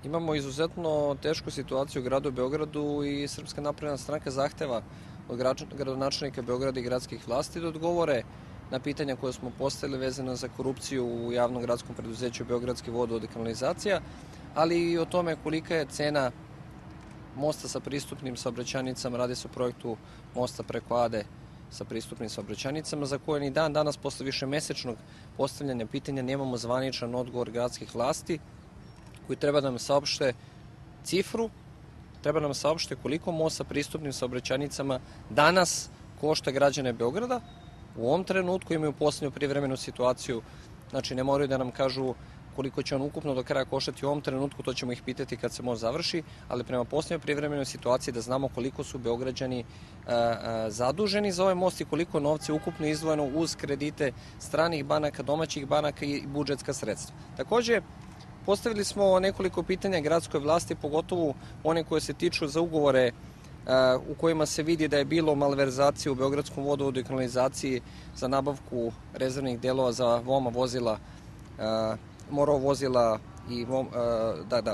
Imamo izuzetno tešku situaciju u gradu Beogradu i Srpska napredna stranka zahteva od gradonačelnika Beograda i gradskih vlasti da odgovore na pitanja koje smo postavili vezano za korupciju u javnom gradskom preduzeću Beogradski vodovod i kanalizacija, ali i o tome kolika je cena mosta sa pristupnim saobraćajnicama. Radi se o projektu mosta preko Ade sa pristupnim saobraćajnicama, za koje ni dan danas posle višemesečnog postavljanja pitanja nemamo zvaničan odgovor gradskih vlasti koji treba da nam saopšte cifru, treba nam saopšte koliko most sa pristupnim saobraćajnicama danas košta građane Beograda. U ovom trenutku imaju poslednju privremenu situaciju, znači ne moraju da nam kažu koliko će on ukupno do kraja koštati u ovom trenutku, to ćemo ih pitati kad se most završi, ali prema poslednjoj privremenoj situaciji da znamo koliko su Beograđani zaduženi za ovaj most i koliko novca je ukupno izdvojeno uz kredite stranih banaka, domaćih banaka i budžetska sredstva. Takođe, postavili smo nekoliko pitanja gradskoj vlasti, pogotovo one koje se tiču za ugovore u kojima se vidi da je bilo malverzacije u Beogradskom vodovodu i kanalizaciji za nabavku rezervnih delova za VOMA vozila, MORO vozila i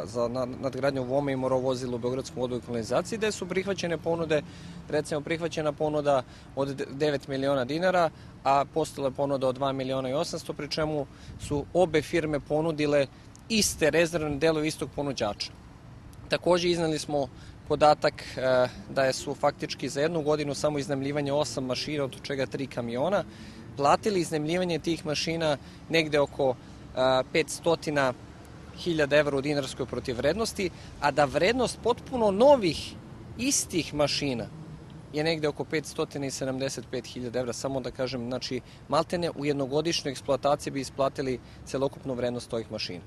za nadgradnju VOMA i MORO vozila u Beogradskom vodovodu i kanalizaciji, gde su prihvaćene ponude, recimo prihvaćena ponuda od 9 miliona dinara, a postala je ponuda od 2 miliona i 800, pri čemu su obe firme ponudile iste rezervne delove istog ponuđača. Takođe izneli smo podatak da su faktički za jednu godinu samo iznajmljivanje 8 mašina, od čega 3 kamiona, platili iznajmljivanje tih mašina negde oko 500.000 evra u dinarskoj protivvrednosti, a da vrednost potpuno novih istih mašina je negde oko 575.000 evra, samo da kažem, znači maltene u jednogodišnjoj eksploataciji bi isplatili celokupnu vrednost ovih mašina.